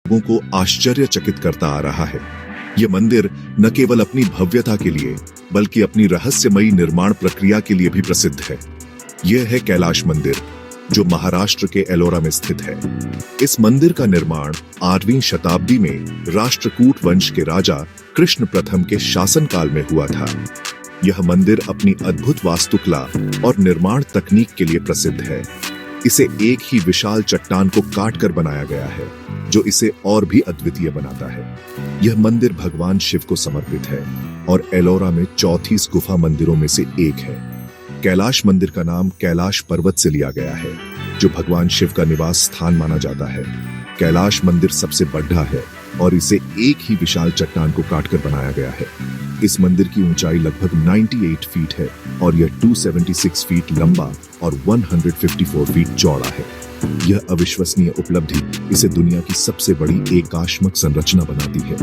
लोगों को आश्चर्यचकित करता आ रहा है। यह मंदिर न केवल अपनी भव्यता के लिए बल्कि अपनी रहस्यमयी निर्माण प्रक्रिया के लिए भी प्रसिद्ध है। यह है कैलाश मंदिर, जो महाराष्ट्र के एलोरा में स्थित है। इस मंदिर का निर्माण 8वीं शताब्दी में राष्ट्रकूट वंश के राजा कृष्ण प्रथम के शासनकाल में हुआ था। यह मंदिर अपनी अद्भुत वास्तुकला और निर्माण तकनीक के लिए प्रसिद्ध है। इसे एक ही विशाल चट्टान को काटकर बनाया गया है, जो इसे और भी अद्वितीय बनाता है। यह मंदिर भगवान शिव को समर्पित है और एलोरा में चौथी गुफा मंदिरों में से एक है। कैलाश मंदिर का नाम कैलाश पर्वत से लिया गया है, जो भगवान शिव का निवास स्थान माना जाता है। कैलाश मंदिर सबसे बड़ा है और इसे एक ही विशाल चट्टान को काटकर बनाया गया है। इस मंदिर की ऊंचाई लगभग 98 फीट है और यह 276 फीट लंबा और 154 फीट चौड़ा है। यह अविश्वसनीय उपलब्धि इसे दुनिया की सबसे बड़ी एकाश्मक संरचना बनाती है।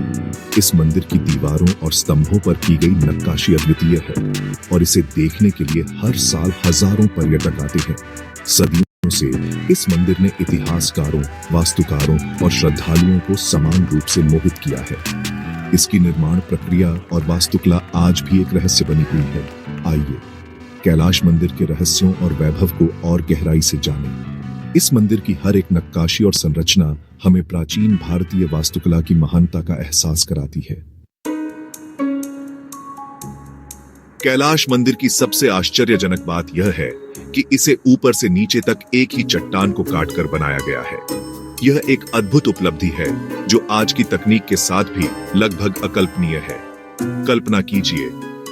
इस मंदिर की दीवारों और स्तंभों पर की गई नक्काशी अद्वितीय है और इसे देखने के लिए हर साल हजारों पर्यटक आते हैं। सदियों से इस मंदिर ने इतिहासकारों, वास्तुकारों और श्रद्धालुओं को समान रूप से मोहित किया है। इसकी निर्माण प्रक्रिया और वास्तुकला आज भी एक रहस्य बनी हुई है। आइए कैलाश मंदिर के रहस्यों और वैभव को और गहराई से जानें। इस मंदिर की हर एक नक्काशी और संरचना हमें प्राचीन भारतीय वास्तुकला की महानता का एहसास कराती है। कैलाश मंदिर की सबसे आश्चर्यजनक बात यह है कि इसे ऊपर से नीचे तक एक ही चट्टान को काटकर बनाया गया है। यह एक अद्भुत उपलब्धि है जो आज की तकनीक के साथ भी लगभग अकल्पनीय है। कल्पना कीजिए,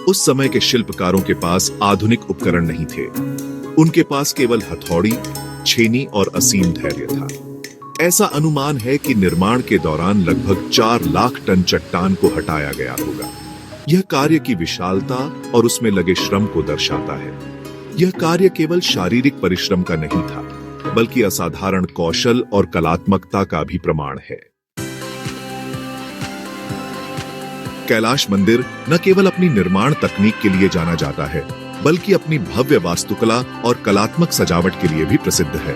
उस समय के शिल्पकारों के पास आधुनिक उपकरण नहीं थे। उनके पास केवल हथौड़ी, छेनी और असीम धैर्य था। ऐसा अनुमान है कि निर्माण के दौरान लगभग 4 लाख टन चट्टान को हटाया गया होगा। यह कार्य की विशालता और उसमें लगे श्रम को दर्शाता है। यह कार्य केवल शारीरिक परिश्रम का नहीं था, बल्कि असाधारण कौशल और कलात्मकता का भी प्रमाण है। कैलाश मंदिर न केवल अपनी निर्माण तकनीक के लिए जाना जाता है, बल्कि अपनी भव्य वास्तुकला और कलात्मक सजावट के लिए भी प्रसिद्ध है।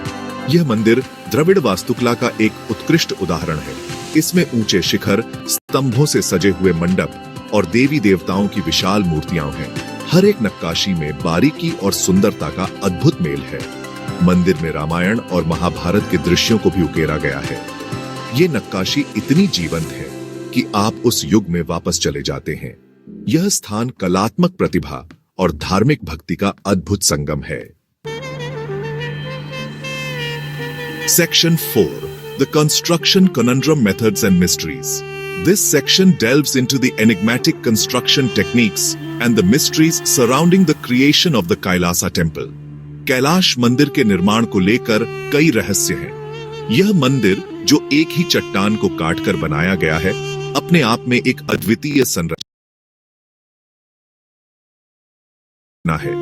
यह मंदिर द्रविड़ वास्तुकला का एक उत्कृष्ट उदाहरण है। इसमें ऊंचे शिखर, स्तंभों से सजे हुए मंडप और देवी देवताओं की विशाल मूर्तियां हैं। हर एक नक्काशी में बारीकी और सुंदरता का अद्भुत मेल है। मंदिर में रामायण और महाभारत के दृश्यों को भी उकेरा गया है। ये नक्काशी इतनी जीवंत है कि आप उस युग में वापस चले जाते हैं। यह स्थान कलात्मक प्रतिभा और धार्मिक भक्ति का अद्भुत संगम है। Section 4. The Construction Conundrum Methods and Mysteries. This section delves into the enigmatic construction techniques and the mysteries surrounding the creation of the Kailasa Temple. Kailash मंदिर के निर्माण को लेकर कई रहस्य हैं। यह मंदिर, जो एक ही चट्टान को काटकर बनाया गया है, अपने आप में एक अद्वितीय संरचना है।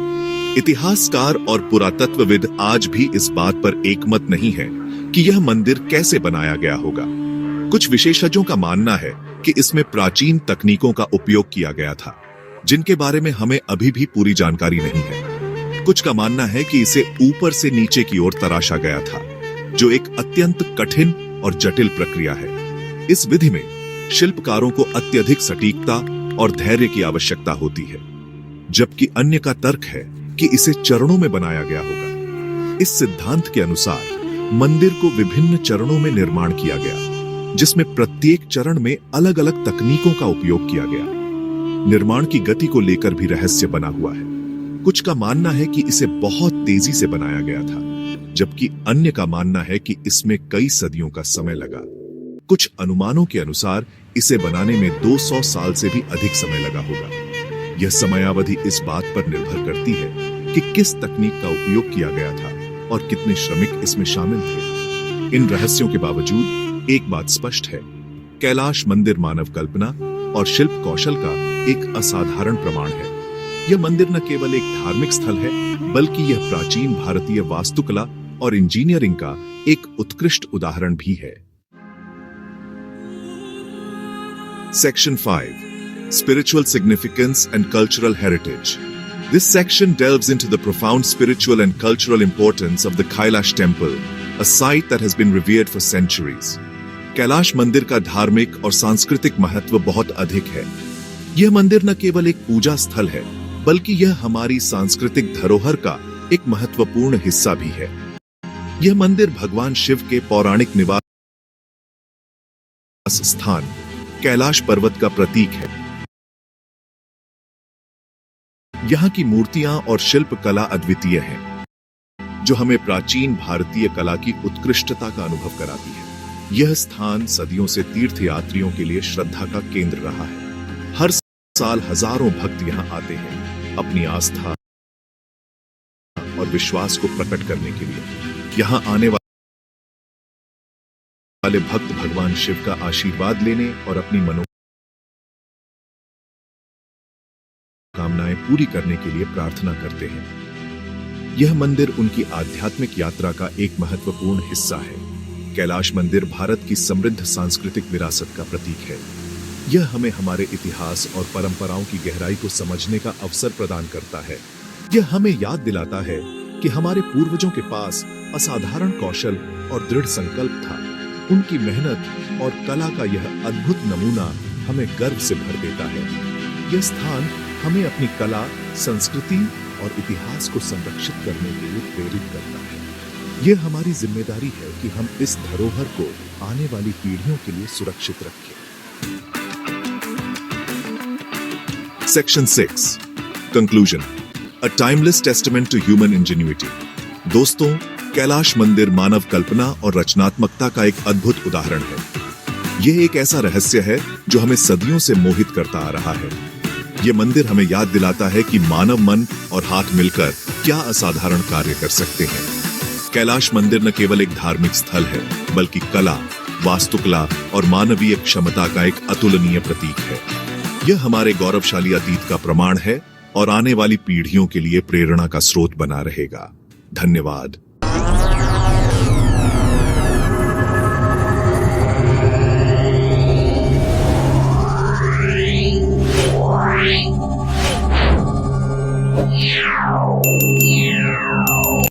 इतिहासकार और पुरातत्वविद आज भी इस बात पर एकमत नहीं है कि यह मंदिर कैसे बनाया गया होगा। कुछ विशेषज्ञों का मानना है कि इसमें प्राचीन तकनीकों का उपयोग किया गया था, जिनके बारे में हमें अभी भी पूरी जानकारी नहीं है। कुछ का मानना है कि इसे ऊपर से नीचे की ओर तराशा गया था, जो एक अत्यंत कठिन और जटिल प्रक्रिया है। इस विधि में शिल्पकारों को अत्यधिक सटीकता और धैर्य की आवश्यकता होती है, जबकि अन्य का तर्क है कि इसे चरणों में बनाया गया होगा। इस सिद्धांत के अनुसार मंदिर को विभिन्न चरणों में निर्माण किया गया, जिसमें प्रत्येक चरण में अलग अलग तकनीकों का उपयोग किया गया। निर्माण की गति को लेकर भी रहस्य बना हुआ है। कुछ का मानना है कि इसे बहुत तेजी से बनाया गया था, जबकि अन्य का मानना है कि इसमें कई सदियों का समय लगा। कुछ अनुमानों के अनुसार इसे बनाने में 200 साल से भी अधिक समय लगा होगा। यह समयावधि इस बात पर निर्भर करती है कि किस तकनीक का उपयोग किया गया था और कितने श्रमिक इसमें शामिल थे। इन रहस्यों के बावजूद एक बात स्पष्ट है, कैलाश मंदिर मानव कल्पना और शिल्प कौशल का एक असाधारण प्रमाण है। यह मंदिर न केवल एक धार्मिक स्थल है, बल्कि यह प्राचीन भारतीय वास्तुकला और इंजीनियरिंग का एक उत्कृष्ट उदाहरण भी है। Section 5. Spiritual Significance and Cultural Heritage. This section delves into the profound spiritual and cultural importance of the Kailash Temple, a site that has been revered for centuries. Kailash मंदिर का धार्मिक और सांस्कृतिक महत्व बहुत अधिक है। यह मंदिर न केवल एक पूजा स्थल है, बल्कि यह हमारी सांस्कृतिक धरोहर का एक महत्वपूर्ण हिस्सा भी है। यह मंदिर भगवान शिव के पौराणिक निवास स्थान कैलाश पर्वत का प्रतीक है। यहाँ की मूर्तियां और शिल्प कला अद्वितीय है, जो हमें प्राचीन भारतीय कला की उत्कृष्टता का अनुभव कराती है। यह स्थान सदियों से तीर्थयात्रियों के लिए श्रद्धा का केंद्र रहा है। हर साल हजारों भक्त यहाँ आते हैं अपनी आस्था और विश्वास को प्रकट करने के लिए। यहाँ आने वाले भक्त भगवान शिव का आशीर्वाद लेने और अपनी मनोकामनाएं पूरी करने के लिए प्रार्थना करते हैं। यह मंदिर उनकी आध्यात्मिक यात्रा का एक महत्वपूर्ण हिस्सा है। कैलाश मंदिर भारत की समृद्ध सांस्कृतिक विरासत का प्रतीक है। यह हमें हमारे इतिहास और परंपराओं की गहराई को समझने का अवसर प्रदान करता है। यह हमें याद दिलाता है कि हमारे पूर्वजों के पास असाधारण कौशल और दृढ़ संकल्प था। उनकी मेहनत और कला का यह अद्भुत नमूना हमें गर्व से भर देता है। यह स्थान हमें अपनी कला, संस्कृति और इतिहास को संरक्षित करने के लिए प्रेरित करता है। यह हमारी जिम्मेदारी है कि हम इस धरोहर को आने वाली पीढ़ियों के लिए सुरक्षित रखें। Section 6 Conclusion A timeless testament to human ingenuity। दोस्तों, कैलाश मंदिर मानव कल्पना और रचनात्मकता का एक अद्भुत उदाहरण है। यह एक ऐसा रहस्य है जो हमें सदियों से मोहित करता आ रहा है। यह मंदिर हमें याद दिलाता है कि मानव मन और हाथ मिलकर क्या असाधारण कार्य कर सकते हैं। कैलाश मंदिर न केवल एक धार्मिक स्थल है, बल्कि कला, वास्तुकला और मानवीय क्षमता का एक अतुलनीय प्रतीक है। यह हमारे गौरवशाली अतीत का प्रमाण है और आने वाली पीढ़ियों के लिए प्रेरणा का स्रोत बना रहेगा। धन्यवाद।